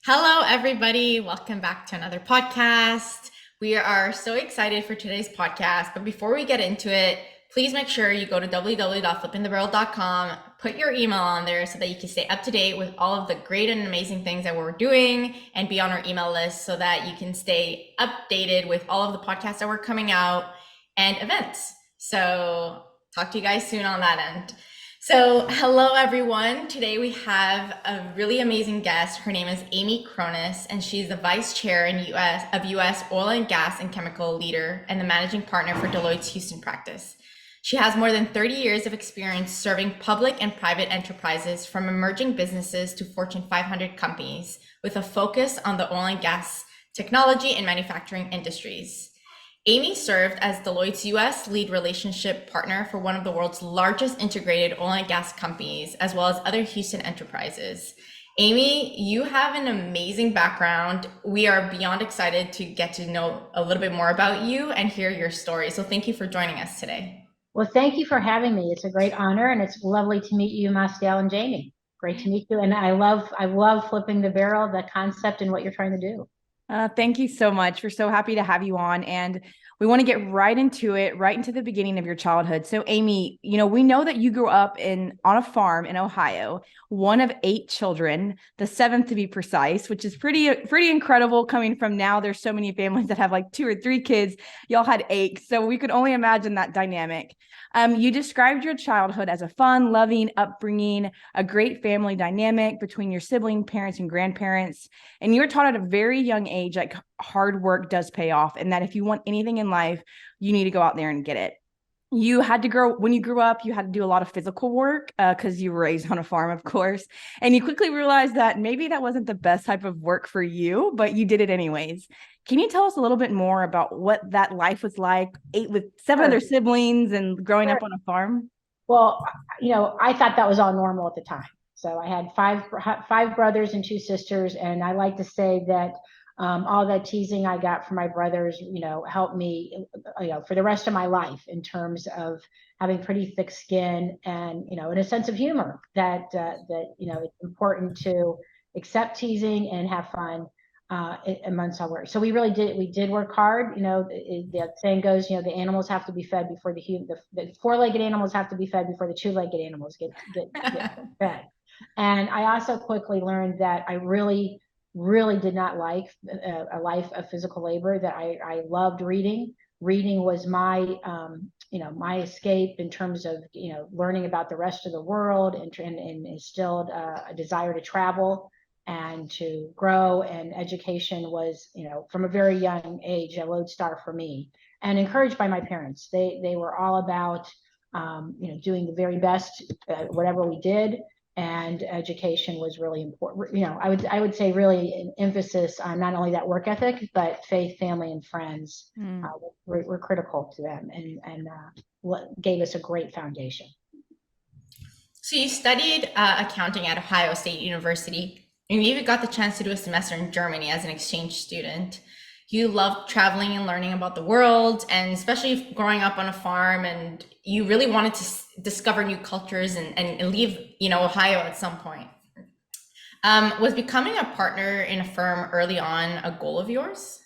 Hello, everybody. Welcome back to another podcast. We are so excited for today's podcast. But before we get into it, please make sure you go to www.flippingthebarrel.com, put your email on there so that you can stay up to date with all of the great and amazing things that we're doing and be on our email list so that you can stay updated with all of the podcasts that we're coming out and events. So, talk to you guys soon on that end. So, hello everyone. Today we have a really amazing guest. Her name is Amy Chronis, and she's the Vice Chair in US Oil and Gas and Chemical Leader and the Managing Partner for Deloitte's Houston practice. She has more than 30 years of experience serving public and private enterprises from emerging businesses to Fortune 500 companies with a focus on the oil and gas technology and manufacturing industries. Amy served as Deloitte's US lead relationship partner for one of the world's largest integrated oil and gas companies, as well as other Houston enterprises. Amy, you have an amazing background. We are beyond excited to get to know a little bit more about you and hear your story. So thank you for joining us today. Well, thank you for having me. It's a great honor, and it's lovely to meet you, Massiel and Jamie. Great to meet you, and I love flipping the barrel, the concept, and what you're trying to do. Thank you so much. We're so happy to have you on. And we want to get right into it, right into the beginning of your childhood. So, Amy, we know that you grew up on a farm in Ohio, one of 8 children, the 7th to be precise, which is pretty incredible coming from now. There's so many families that have like 2 or 3 kids. Y'all had 8. So we could only imagine that dynamic. You described your childhood as a fun, loving upbringing, a great family dynamic between your sibling, parents, and grandparents. And you were taught at a very young age, like hard work does pay off, and that if you want anything in life, you need to go out there and get it. When you grew up, you had to do a lot of physical work because you were raised on a farm, of course. And you quickly realized that maybe that wasn't the best type of work for you, but you did it anyways. Can you tell us a little bit more about what that life was like, 8 with 7 Sure. other siblings and growing Sure. up on a farm? Well, I thought that was all normal at the time. So I had five brothers and 2 sisters, and I like to say that all that teasing I got from my brothers, helped me, for the rest of my life in terms of having pretty thick skin and, and a sense of humor that it's important to accept teasing and have fun amongst our work. So we did work hard. The saying goes, the animals have to be fed before the 4-legged animals have to be fed before the 2-legged animals get fed. And I also quickly learned that I really, really did not like a life of physical labor, that I loved reading. Reading was my escape in terms of, learning about the rest of the world, and instilled a desire to travel and to grow. And education was, from a very young age, a lodestar for me, and encouraged by my parents. They were all about, doing the very best, whatever we did. And education was really important. I would say really an emphasis on not only that work ethic, but faith, family, and friends were critical to them, and what gave us a great foundation. So, you studied accounting at Ohio State University, and you even got the chance to do a semester in Germany as an exchange student. You loved traveling and learning about the world, and especially growing up on a farm, and you really wanted to discover new cultures and leave, Ohio at some point. Was becoming a partner in a firm early on a goal of yours?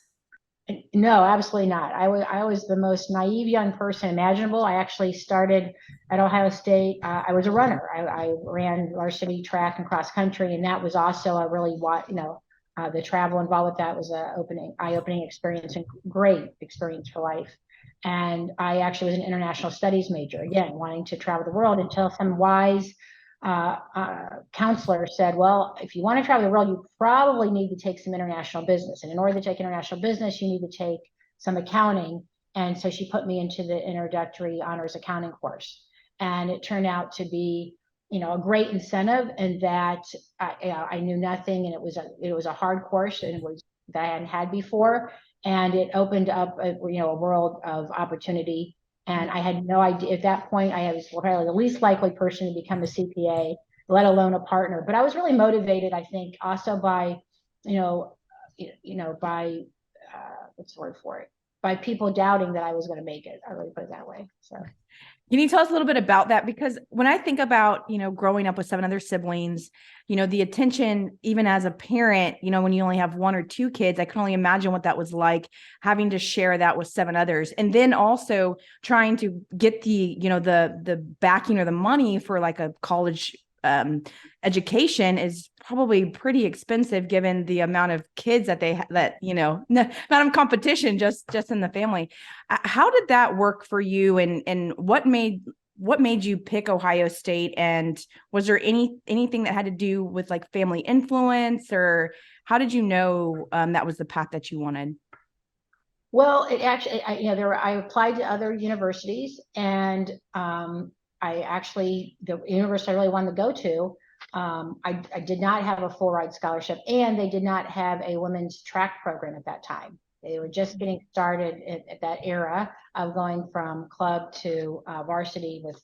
No, absolutely not. I was the most naive young person imaginable. I actually started at Ohio State. I was a runner. I ran varsity track and cross country, and that was also a really the travel involved with that was a eye-opening experience and great experience for life. And I actually was an international studies major, again, wanting to travel the world, until some wise counselor said, well, if you want to travel the world, you probably need to take some international business. And in order to take international business, you need to take some accounting. And so she put me into the introductory honors accounting course. And it turned out to be, a great incentive, and that I knew nothing, and it was a hard course, and it was that I hadn't had before. And it opened up a world of opportunity. And I had no idea at that point. I was probably the least likely person to become a CPA, let alone a partner. But I was really motivated, I think, also by, by what's the word for it? By people doubting that I was going to make it. I really put it that way. So. Can you tell us a little bit about that? Because when I think about, growing up with 7 other siblings, the attention, even as a parent, when you only have 1 or 2 kids, I can only imagine what that was like, having to share that with 7 others. And then also trying to get the backing or the money for like a college education is probably pretty expensive given the amount of kids that amount of competition just in the family. How did that work for you, and what made you pick Ohio State, and was there anything that had to do with like family influence, or how did you know that was the path that you wanted? Well, it actually, I applied to other universities, and the university I really wanted to go to, I did not have a full ride scholarship, and they did not have a women's track program at that time. They were just getting started at that era of going from club to varsity with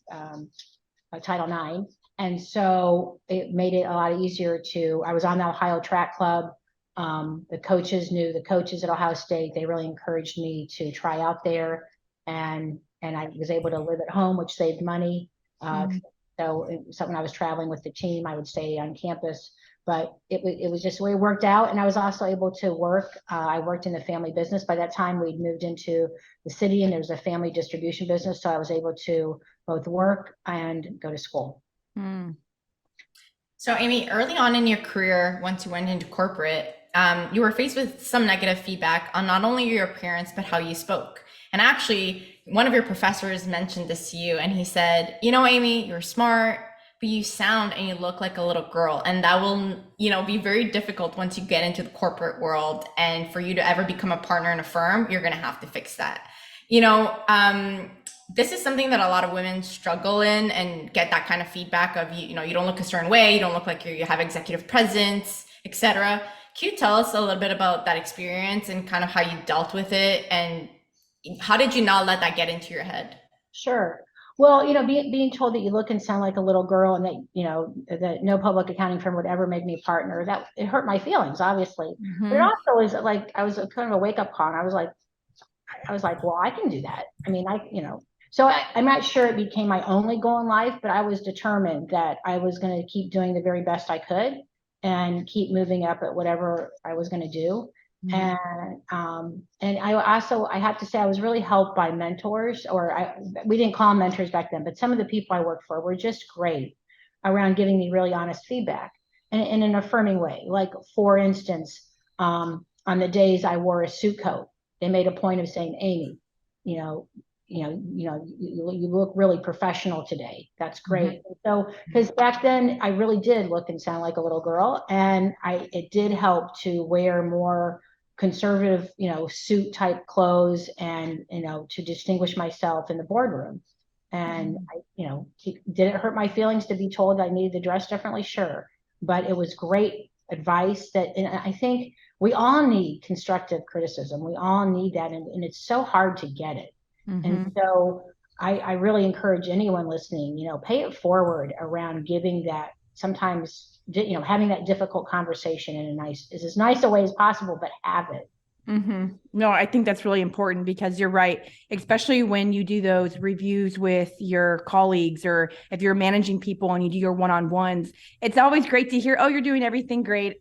Title IX. And so it made it a lot easier I was on the Ohio Track Club. The coaches knew the coaches at Ohio State. They really encouraged me to try out there, and I was able to live at home, which saved money. So when I was traveling with the team, I would stay on campus. But it was just the way it worked out, and I was also able to work. I worked in the family business. By that time, we'd moved into the city, and there was a family distribution business, so I was able to both work and go to school. So, Amy, early on in your career, once you went into corporate, you were faced with some negative feedback on not only your appearance, but how you spoke. And actually, one of your professors mentioned this to you, and he said, Amy, you're smart, but you sound and you look like a little girl. And that will, be very difficult once you get into the corporate world. And for you to ever become a partner in a firm, you're going to have to fix that. This is something that a lot of women struggle in and get that kind of feedback of, you don't look a certain way, you don't look like you have executive presence, etc. Can you tell us a little bit about that experience and kind of how you dealt with it, and how did you not let that get into your head? Sure. Well, being told that you look and sound like a little girl, and that no public accounting firm would ever make me a partner, that it hurt my feelings, obviously. But it also was like, I was kind of a wake up call. And I was like, well, I can do that. I mean, so I'm not sure it became my only goal in life, but I was determined that I was going to keep doing the very best I could and keep moving up at whatever I was going to do. And I have to say I was really helped by mentors, we didn't call them mentors back then, but some of the people I worked for were just great around giving me really honest feedback and in an affirming way. Like, for instance, on the days I wore a suit coat, they made a point of saying, Amy, you look really professional today. That's great. So, because back then I really did look and sound like a little girl, and it did help to wear more conservative, suit type clothes, and, to distinguish myself in the boardroom. And did it hurt my feelings to be told I needed to dress differently? Sure. But it was great advice and I think we all need constructive criticism. We all need that. And it's so hard to get it. And so I really encourage anyone listening, pay it forward around giving that, sometimes, having that difficult conversation in as nice a way as possible, but have it. No, I think that's really important, because you're right, especially when you do those reviews with your colleagues, or if you're managing people and you do your one-on-ones, it's always great to hear, oh, you're doing everything great.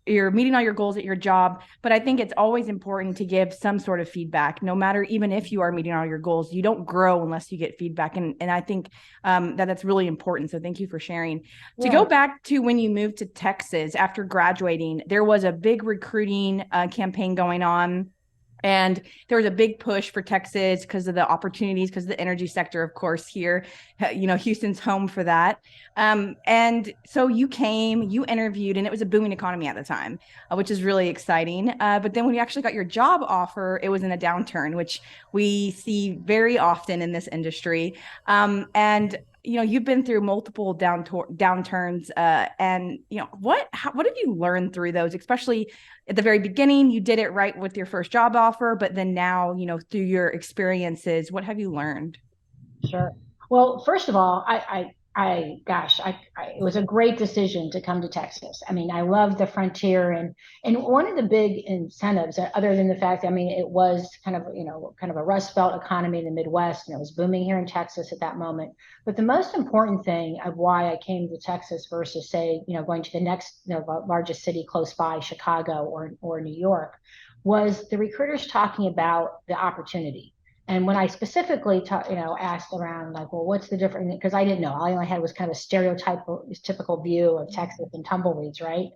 You're meeting all your goals at your job. But I think it's always important to give some sort of feedback, no matter, even if you are meeting all your goals, you don't grow unless you get feedback. And I think that's really important. So thank you for sharing. To go back to when you moved to Texas after graduating, there was a big recruiting campaign going on. And there was a big push for Texas because of the opportunities, because of the energy sector, of course, here, Houston's home for that. And so you interviewed, and it was a booming economy at the time, which is really exciting. But then when you actually got your job offer, it was in a downturn, which we see very often in this industry. And you've been through multiple downturns, and what have you learned through those? Especially at the very beginning, you did it right with your first job offer, but then now, through your experiences, what have you learned? Sure. Well, first of all, I it was a great decision to come to Texas. I mean, I love the frontier, and one of the big incentives, other than the fact, I mean, it was kind of, kind of a Rust Belt economy in the Midwest, and it was booming here in Texas at that moment. But the most important thing of why I came to Texas versus, say, going to the next, largest city close by, Chicago or New York, was the recruiters talking about the opportunity. And when I specifically asked around, like, well, what's the difference? Because I didn't know. All I had was kind of a typical view of Texas and tumbleweeds, right?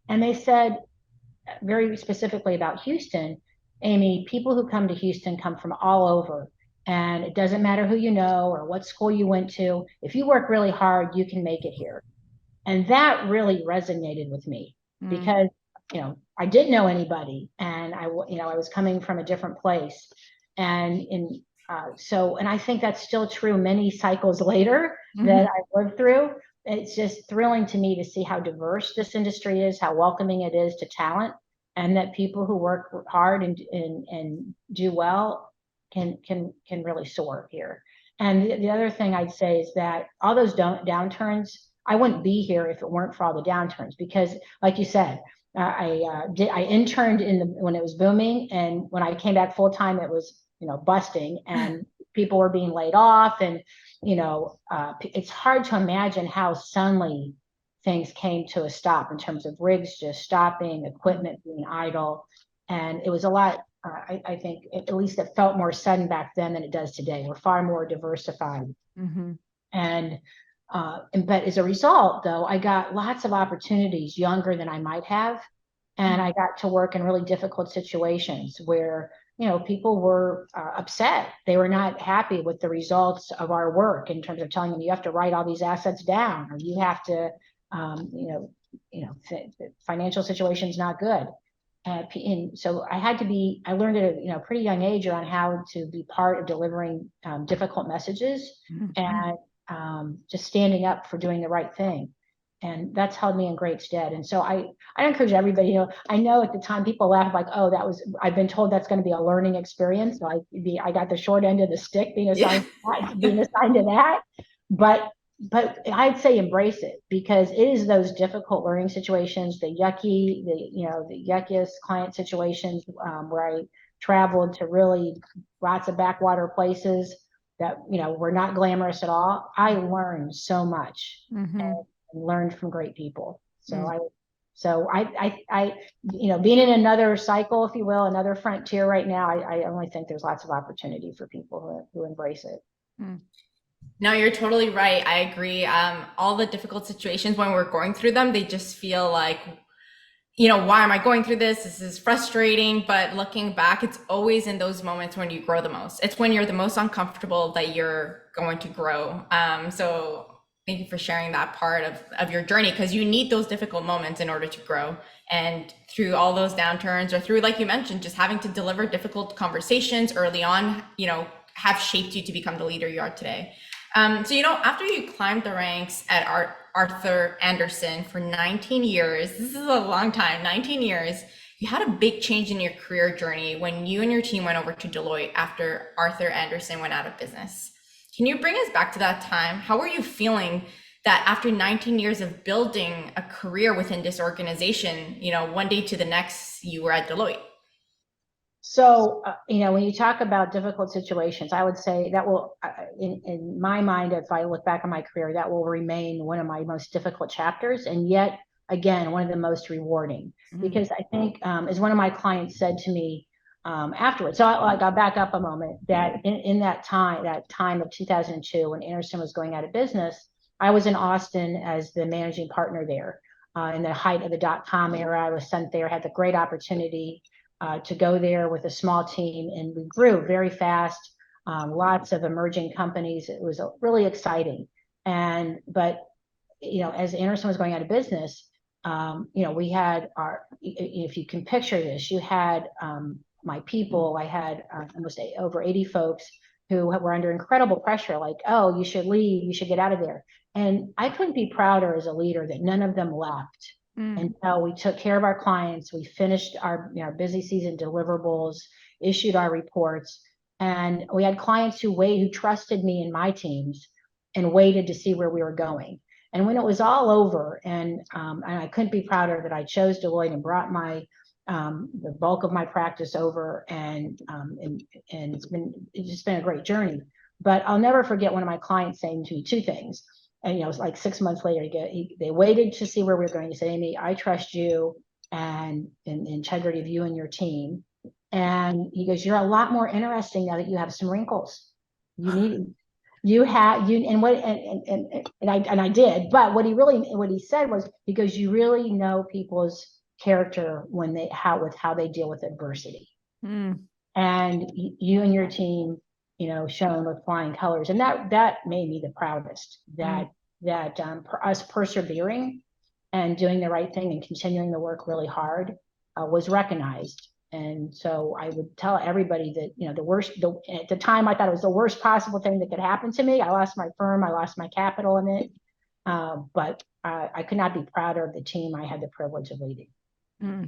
And they said very specifically about Houston, Amy, people who come to Houston come from all over. And it doesn't matter who you know or what school you went to. If you work really hard, you can make it here. And that really resonated with me because, I didn't know anybody, and I was coming from a different place. And and I think that's still true many cycles later that I lived through. It's just thrilling to me to see how diverse this industry is, how welcoming it is to talent, and that people who work hard and do well can really soar here. And the other thing I'd say is that all those downturns, I wouldn't be here if it weren't for all the downturns, because, like you said, I interned when it was booming, and when I came back full time, it was busting, and people were being laid off, and it's hard to imagine how suddenly things came to a stop in terms of rigs just stopping, equipment being idle, and it was a lot. I think at least it felt more sudden back then than it does today. We're far more diversified, and but as a result, though, I got lots of opportunities younger than I might have. And I got to work in really difficult situations where, people were upset. They were not happy with the results of our work in terms of telling them you have to write all these assets down, or you have to, financial situation's not good. And so I learned at a pretty young age on how to be part of delivering difficult messages and just standing up for doing the right thing. And that's held me in great stead. And so I encourage everybody, I know at the time people laugh like, oh, I've been told that's going to be a learning experience. So I got the short end of the stick being assigned to that. But I'd say embrace it, because it is those difficult learning situations, the yuckiest client situations where I traveled to really lots of backwater places that, were not glamorous at all. I learned so much and learned from great people. So I being in another cycle, if you will, another frontier right now, I only think there's lots of opportunity for people who embrace it. No, you're totally right. I agree. All the difficult situations, when we're going through them, they just feel like, why am I going through this? This is frustrating. But looking back, it's always in those moments when you grow the most. It's when you're the most uncomfortable that you're going to grow. So thank you for sharing that part of your journey, because you need those difficult moments in order to grow. And through all those downturns, or through, like you mentioned, just having to deliver difficult conversations early on, have shaped you to become the leader you are today. So, after you climbed the ranks at Arthur Andersen for 19 years, this is a long time, 19 years, you had a big change in your career journey when you and your team went over to Deloitte after Arthur Andersen went out of business. Can you bring us back to that time? How were you feeling that after 19 years of building a career within this organization, one day to the next, you were at Deloitte? So, when you talk about difficult situations, I would say that will, in my mind, if I look back on my career, that will remain one of my most difficult chapters. And yet, again, one of the most rewarding, because I think, as one of my clients said to me afterwards, so I'll back up a moment, that in that time of 2002, when Andersen was going out of business, I was in Austin as the managing partner there. In the height of the .com era, I was sent there, had the great opportunity to go there with a small team, and we grew very fast. Lots of emerging companies. It was really exciting. But as Andersen was going out of business, we had if you can picture this, you had my people. I had almost over 80 folks who were under incredible pressure, like, oh, you should leave, you should get out of there. And I couldn't be prouder as a leader that none of them left. And so we took care of our clients. We finished our busy season deliverables, issued our reports, and we had clients who trusted me and my teams. and waited to see where we were going. And when it was all over, and I couldn't be prouder that I chose Deloitte and brought my the bulk of my practice over, and it's just been a great journey. But I'll never forget one of my clients saying to me two things. And it was like 6 months later, they waited to see where we were going. He said, Amy, I trust you and in the integrity of you and your team. And he goes, you're a lot more interesting now that you have some wrinkles. You need you have you and what and I did, but what he said was, because you really know people's character when how they deal with adversity. And you and your team, shown with flying colors, and that made me the proudest. That for us persevering and doing the right thing and continuing to work really hard was recognized. And so I would tell everybody that, at the time I thought it was the worst possible thing that could happen to me. I lost my firm, I lost my capital in it, but I could not be prouder of the team I had the privilege of leading.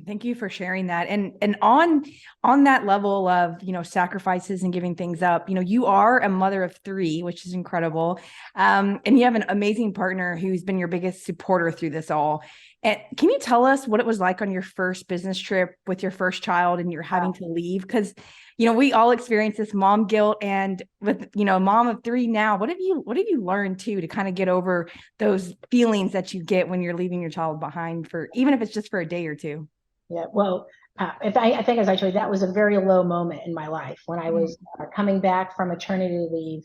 Thank you for sharing that. And on that level of, sacrifices and giving things up, you are a mother of 3, which is incredible. And you have an amazing partner who's been your biggest supporter through this all. And can you tell us what it was like on your first business trip with your first child and you're having to leave? Because, we all experience this mom guilt, and with, a mom of 3 now, what have you learned to kind of get over those feelings that you get when you're leaving your child behind, for even if it's just for a day or 2? Yeah, well, I think, as I told you, that was a very low moment in my life when I was coming back from maternity leave,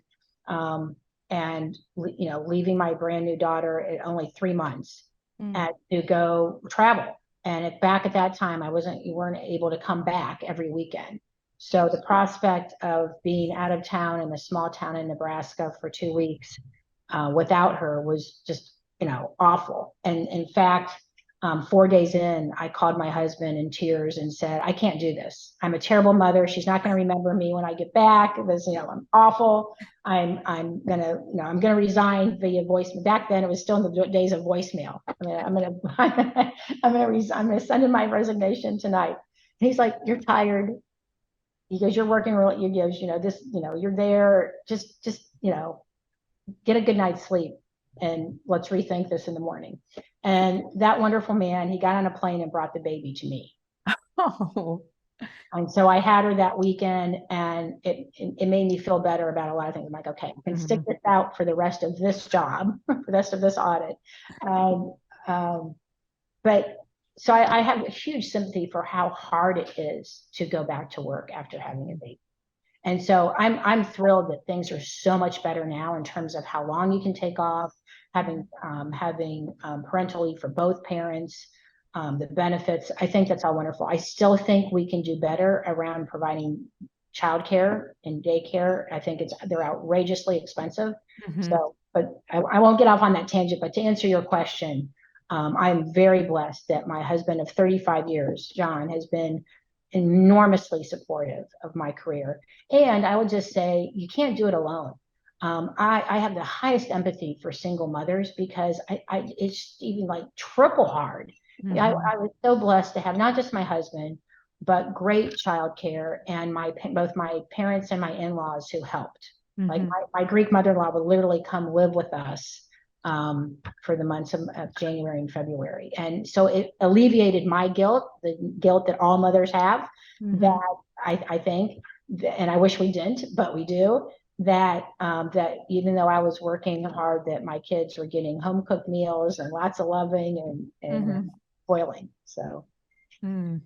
and leaving my brand new daughter at only 3 months to go travel. And back at that time, you weren't able to come back every weekend. So the prospect of being out of town in a small town in Nebraska for 2 weeks without her was just, awful. And in fact, 4 days in, I called my husband in tears and said, I can't do this. I'm a terrible mother. She's not going to remember me when I get back. I'm awful. I'm gonna resign via voicemail. Back then, it was still in the days of voicemail. I'm gonna send in my resignation tonight. And he's like, you're tired. He goes, you're working really. He goes, you're there. Just get a good night's sleep, and let's rethink this in the morning. And that wonderful man, he got on a plane and brought the baby to me. Oh. And so I had her that weekend, and it made me feel better about a lot of things. I'm like, okay, I can stick this out for the rest of this job, for the rest of this audit. But so I have a huge sympathy for how hard it is to go back to work after having a baby. And so I'm thrilled that things are so much better now in terms of how long you can take off, having parental leave for both parents, the benefits. I think that's all wonderful. I still think we can do better around providing childcare and daycare. I think they're outrageously expensive. So, but I won't get off on that tangent. But to answer your question, I'm very blessed that my husband of 35 years, John, has been enormously supportive of my career. And I would just say, you can't do it alone. I have the highest empathy for single mothers, because it's even like triple hard. I was so blessed to have not just my husband, but great childcare, and both my parents and my in-laws who helped. Like my Greek mother-in-law would literally come live with us for the months of January and February. And so it alleviated my guilt, the guilt that all mothers have, that I think, and I wish we didn't, but we do, that even though I was working hard, that my kids were getting home cooked meals and lots of loving and spoiling. So. Thank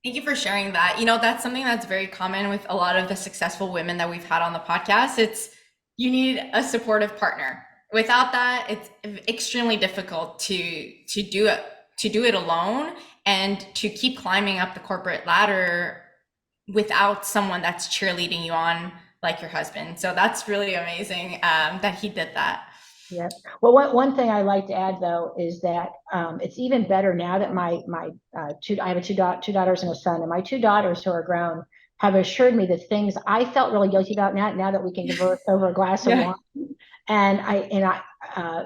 you for sharing that. That's something that's very common with a lot of the successful women that we've had on the podcast. You need a supportive partner. Without that, it's extremely difficult to do it alone, and to keep climbing up the corporate ladder without someone that's cheerleading you on, like your husband. So that's really amazing that he did that. Yeah. Well, one thing I like to add, though, is that it's even better now that I have two daughters and a son, and my 2 daughters who are grown have assured me that things I felt really guilty about now that we can converse over a glass of wine. And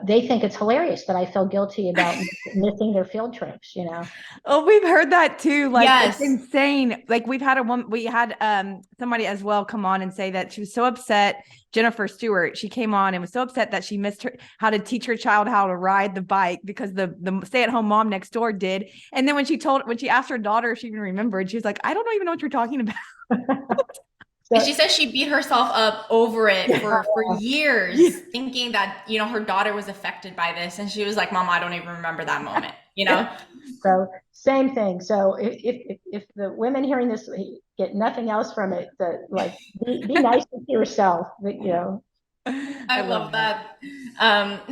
they think it's hilarious that I feel guilty about missing their field trips, you know? Oh, we've heard that too. Like it's Yes. insane. Like we had somebody as well come on and say that she was so upset. Jennifer Stewart, she came on and was so upset that she missed how to teach her child how to ride the bike because the stay-at-home mom next door did. And then when she asked her daughter if she even remembered, she was like, I don't even know what you're talking about. And she says she beat herself up over it for years, Yeah. thinking that, her daughter was affected by this. And she was like, Mom, I don't even remember that moment, you know? So same thing. So if the women hearing this get nothing else from it, that like be nice to yourself, you know. I love that.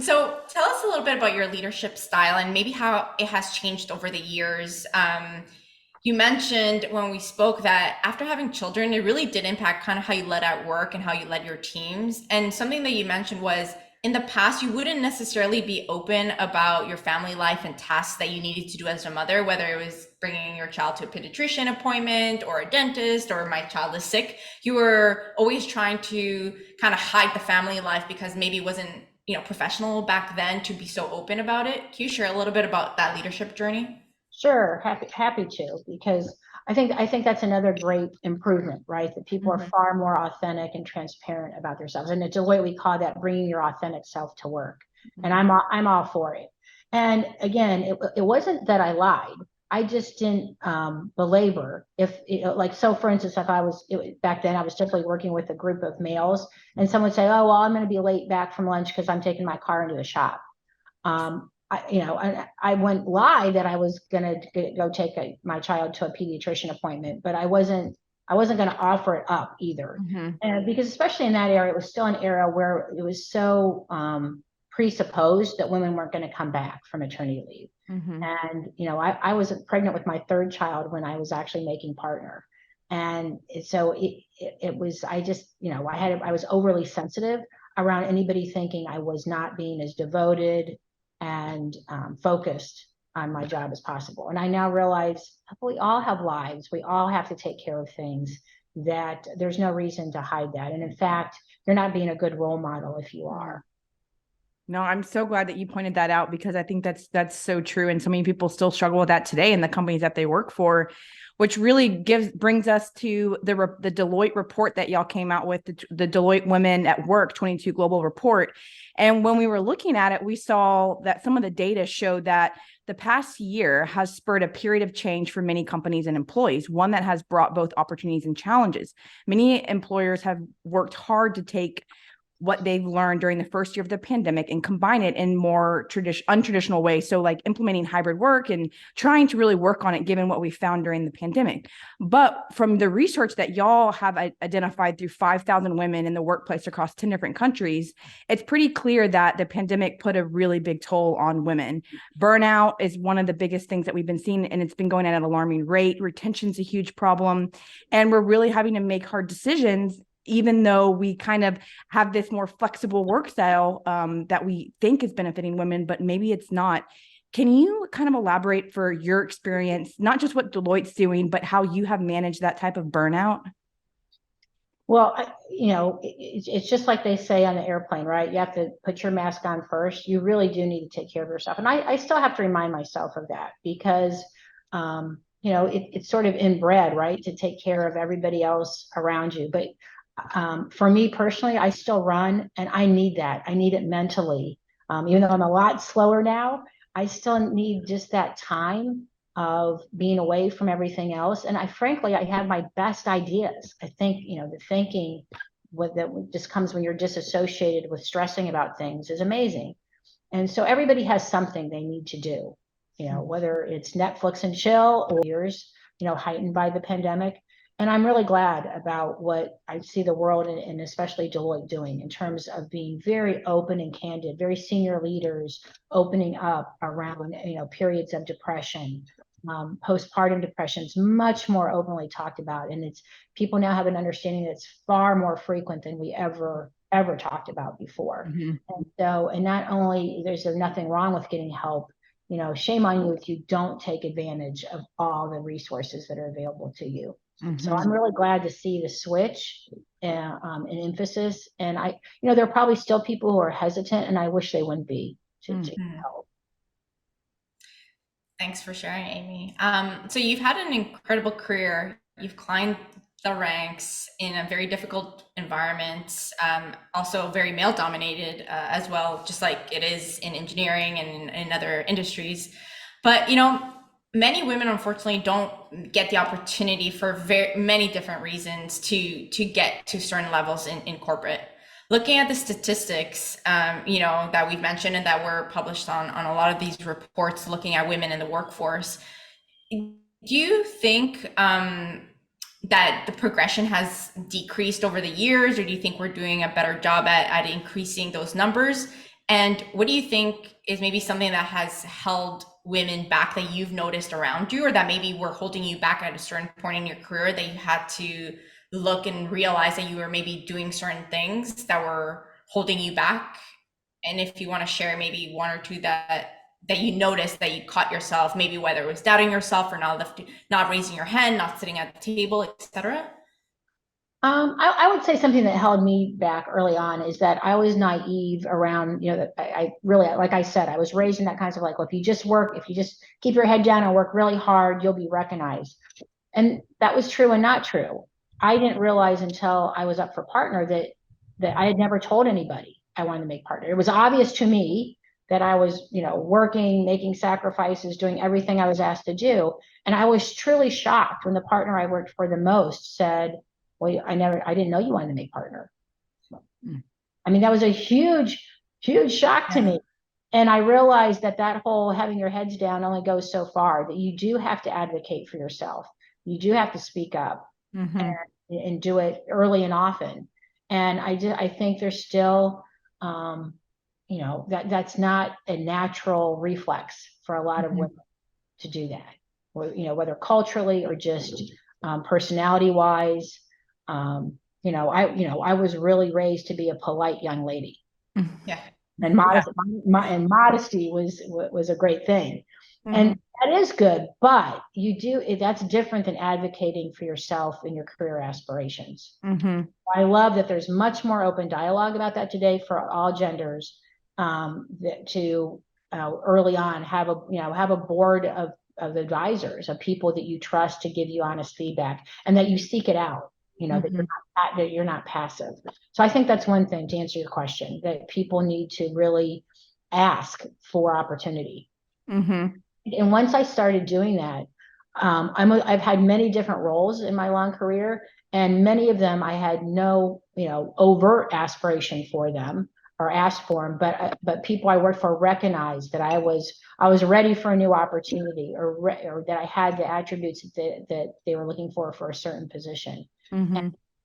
So tell us a little bit about your leadership style and maybe how it has changed over the years. You mentioned when we spoke that after having children, it really did impact kind of how you led at work and how you led your teams. And something that you mentioned was in the past, you wouldn't necessarily be open about your family life and tasks that you needed to do as a mother, whether it was bringing your child to a pediatrician appointment or a dentist or my child is sick. You were always trying to kind of hide the family life because maybe it wasn't, professional back then to be so open about it. Can you share a little bit about that leadership journey? Sure, happy to, because I think that's another great improvement, right? That people are far more authentic and transparent about themselves, and it's a way we call that bringing your authentic self to work. And I'm all for it. And again, it wasn't that I lied. I just didn't belabor. If like so, for instance, if back then I was typically working with a group of males, and someone would say, "Oh, well, I'm going to be late back from lunch because I'm taking my car into the shop." I wouldn't lie that I was going to go take my child to a pediatrician appointment, but I wasn't going to offer it up either. And because especially in that area, it was still an era where it was so presupposed that women weren't going to come back from maternity leave. And, I was pregnant with my third child when I was actually making partner. And so it was, I just, I was overly sensitive around anybody thinking I was not being as devoted and focused on my job as possible. And I now realize we all have lives. We all have to take care of things, that there's no reason to hide that. And in fact, you're not being a good role model if you are. No, I'm so glad that you pointed that out, because I think that's so true. And so many people still struggle with that today in the companies that they work for, which really brings us to the Deloitte report that y'all came out with, the Deloitte Women at Work 22 Global Report. And when we were looking at it, we saw that some of the data showed that the past year has spurred a period of change for many companies and employees, one that has brought both opportunities and challenges. Many employers have worked hard to take what they've learned during the first year of the pandemic and combine it in more untraditional ways. So like implementing hybrid work and trying to really work on it given what we found during the pandemic. But from the research that y'all have identified through 5,000 women in the workplace across 10 different countries, it's pretty clear that the pandemic put a really big toll on women. Burnout is one of the biggest things that we've been seeing, and it's been going at an alarming rate. Retention's a huge problem. And we're really having to make hard decisions, even though we kind of have this more flexible work style that we think is benefiting women, but maybe it's not. Can you kind of elaborate for your experience, not just what Deloitte's doing, but how you have managed that type of burnout? Well, it's just like they say on the airplane, right? You have to put your mask on first. You really do need to take care of yourself. And I still have to remind myself of that because, it's sort of inbred, right? To take care of everybody else around you. But for me personally, I still run and I need that. I need it mentally. Even though I'm a lot slower now, I still need just that time of being away from everything else. And frankly, I have my best ideas. I think, the thinking that just comes when you're disassociated with stressing about things is amazing. And so everybody has something they need to do, whether it's Netflix and chill or years, heightened by the pandemic. And I'm really glad about what I see the world and especially Deloitte doing in terms of being very open and candid, very senior leaders opening up around, periods of depression, postpartum depression is much more openly talked about. And people now have an understanding that's far more frequent than we ever talked about before. And not only there's nothing wrong with getting help, shame on you if you don't take advantage of all the resources that are available to you. So I'm really glad to see the switch and emphasis. And there are probably still people who are hesitant, and I wish they wouldn't be to help. Thanks for sharing, Amy. So you've had an incredible career. You've climbed the ranks in a very difficult environment, also very male dominated as well, just like it is in engineering and in other industries. But, many women unfortunately don't get the opportunity for very many different reasons to get to certain levels in corporate. Looking at the statistics, that we've mentioned and that were published on a lot of these reports looking at women in the workforce, do you think that the progression has decreased over the years, or do you think we're doing a better job at increasing those numbers? And what do you think is maybe something that has held women back that you've noticed around you, or that maybe were holding you back at a certain point in your career that you had to look and realize that you were maybe doing certain things that were holding you back? And if you want to share maybe one or two that you noticed that you caught yourself, maybe whether it was doubting yourself or not raising your hand, not sitting at the table, etc. I would say something that held me back early on is that I was naive around, that I really, like I said, I was raised in that kind of like, well, if you just keep your head down and work really hard, you'll be recognized. And that was true and not true. I didn't realize until I was up for partner that I had never told anybody I wanted to make partner. It was obvious to me that I was, working, making sacrifices, doing everything I was asked to do. And I was truly shocked when the partner I worked for the most said, well, I didn't know you wanted to make partner. I mean, that was a huge, huge shock to me. And I realized that whole having your heads down only goes so far, that you do have to advocate for yourself. You do have to speak up and do it early and often. And I think there's still, that's not a natural reflex for a lot of women to do that, whether culturally or just personality wise. I was really raised to be a polite young lady. Yeah. And modesty was a great thing. And that is good, but that's different than advocating for yourself and your career aspirations. I love that there's much more open dialogue about that today for all genders, to early on have a board of advisors, of people that you trust to give you honest feedback, and that you seek it out. That you're not passive. So I think that's one thing, to answer your question, that people need to really ask for opportunity. And once I started doing that, I've had many different roles in my long career, and many of them I had no, overt aspiration for them or asked for them, but people I worked for recognized that I was ready for a new opportunity, or that I had the attributes that they were looking for a certain position.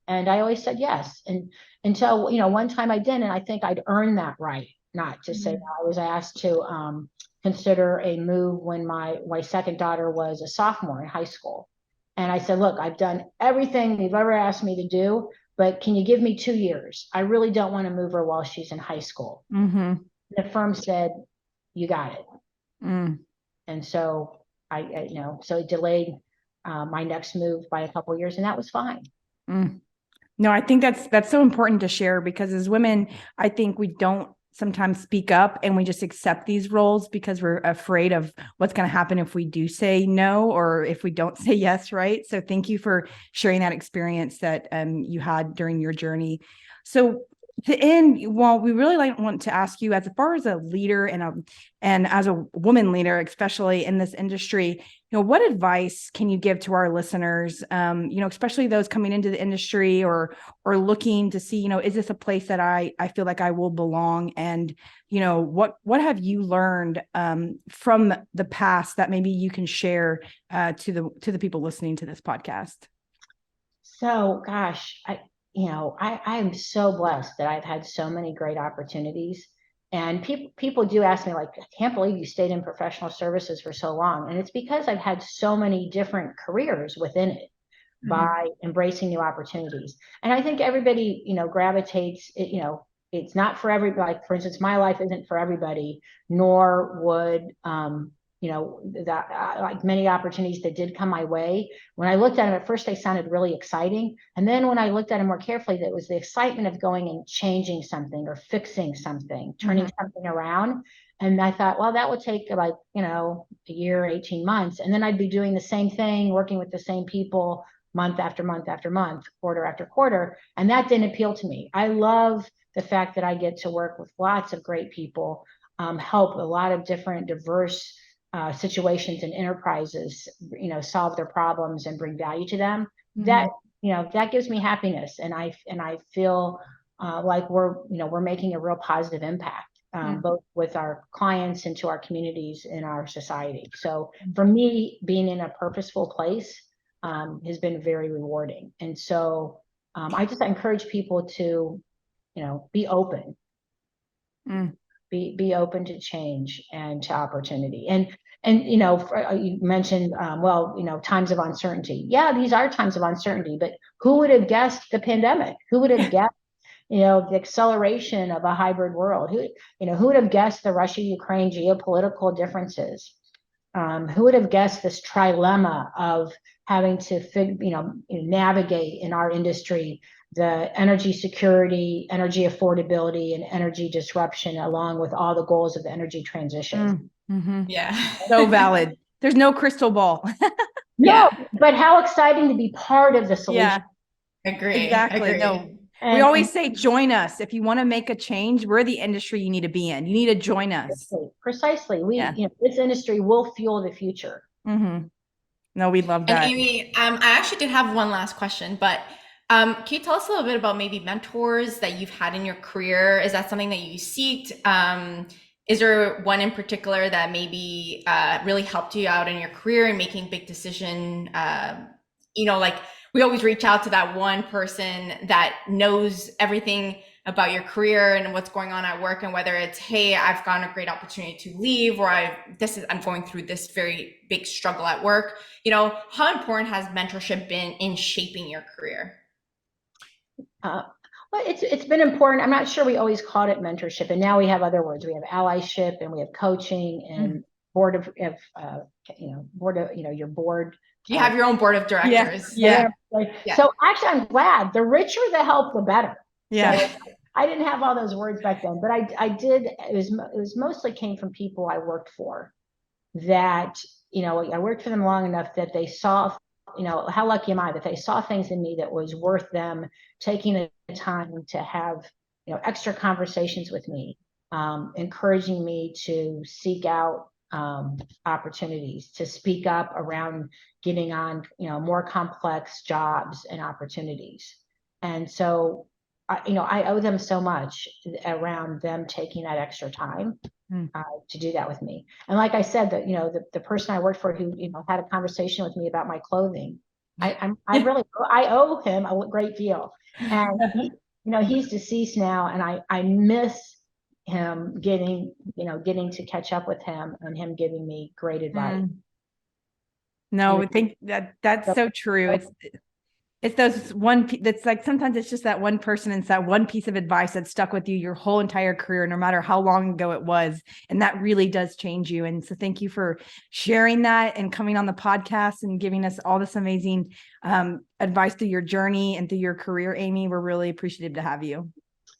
And I always said yes. And until, one time I didn't, and I think I'd earned that right not to say that. I was asked to consider a move when my second daughter was a sophomore in high school. And I said, look, I've done everything you've ever asked me to do, but can you give me 2 years? I really don't want to move her while she's in high school. The firm said, you got it. And so so it delayed my next move by a couple of years, and that was fine. No, I think that's so important to share, because as women, I think we don't sometimes speak up, and we just accept these roles because we're afraid of what's going to happen if we do say no, or if we don't say yes, right? So thank you for sharing that experience that you had during your journey. So to end, well, we really want to ask you, as far as a leader and as a woman leader, especially in this industry, what advice can you give to our listeners, especially those coming into the industry or looking to see, is this a place that I feel like I will belong? And, what have you learned from the past that maybe you can share to the people listening to this podcast? So, gosh, I am so blessed that I've had so many great opportunities. And people do ask me, like, I can't believe you stayed in professional services for so long. And it's because I've had so many different careers within it by embracing new opportunities. And I think everybody, gravitates, it's not for everybody. Like, for instance, my life isn't for everybody, nor would, that like many opportunities that did come my way, when I looked at them at first, they sounded really exciting. And then when I looked at them more carefully, that was the excitement of going and changing something or fixing something, turning something around. And I thought, well, that would take like, a year, 18 months. And then I'd be doing the same thing, working with the same people month after month after month, quarter after quarter. And that didn't appeal to me. I love the fact that I get to work with lots of great people, help a lot of different diverse situations and enterprises, solve their problems and bring value to them. That, that gives me happiness. And I feel like we're making a real positive impact. Both with our clients and to our communities in our society. So for me, being in a purposeful place has been very rewarding. And so I just encourage people to, be open, be open to change and to opportunity. And you mentioned, times of uncertainty. Yeah, these are times of uncertainty, but who would have guessed the pandemic? Who would have guessed the acceleration of a hybrid world? Who would have guessed the Russia-Ukraine geopolitical differences? Who would have guessed this trilemma of having to navigate in our industry the energy security, energy affordability, and energy disruption, along with all the goals of the energy transition. Yeah. So valid. There's no crystal ball. No, but how exciting to be part of the solution. Yeah. Agree. Exactly. No. We always say, join us. If you want to make a change, we're the industry you need to be in. You need to join us. Precisely. This industry will fuel the future. No, we love that. And Amy, I actually did have one last question, but can you tell us a little bit about maybe mentors that you've had in your career? Is that something that you seeked? Is there one in particular that maybe really helped you out in your career and making big decision? Like we always reach out to that one person that knows everything about your career and what's going on at work, and whether it's, hey, I've gotten a great opportunity to leave, or I'm going through this very big struggle at work. How important has mentorship been in shaping your career? Well, it's been important. I'm not sure we always called it mentorship, and now we have other words. We have allyship, and we have coaching, and board of your board. You have your own board of directors. Yeah. So actually, I'm glad. The richer the help, the better. Yeah. So I didn't have all those words back then, but I did. It was mostly came from people I worked for. That I worked for them long enough that they saw. How lucky am I that they saw things in me that was worth them taking the time to have, extra conversations with me, encouraging me to seek out opportunities, to speak up around getting on, more complex jobs and opportunities. And so, I owe them so much around them taking that extra time to do that with me. And like I said, that the person I worked for who had a conversation with me about my clothing, I owe him a great deal. And he's deceased now, and I miss him getting to catch up with him and him giving me great advice. No, I think that's so true. It's those that's like, sometimes it's just that one person, and it's that one piece of advice that stuck with you your whole entire career, no matter how long ago it was. And that really does change you. And so thank you for sharing that and coming on the podcast and giving us all this amazing advice through your journey and through your career, Amy. We're really appreciative to have you.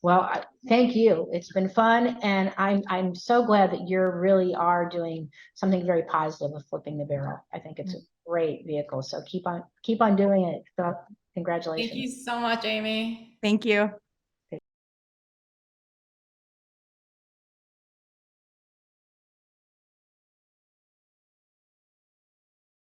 Well, thank you. It's been fun. And I'm so glad that you really are doing something very positive with Flipping the Barrel. I think it's a great vehicle. So keep on doing it. So congratulations. Thank you so much, Amy. Thank you.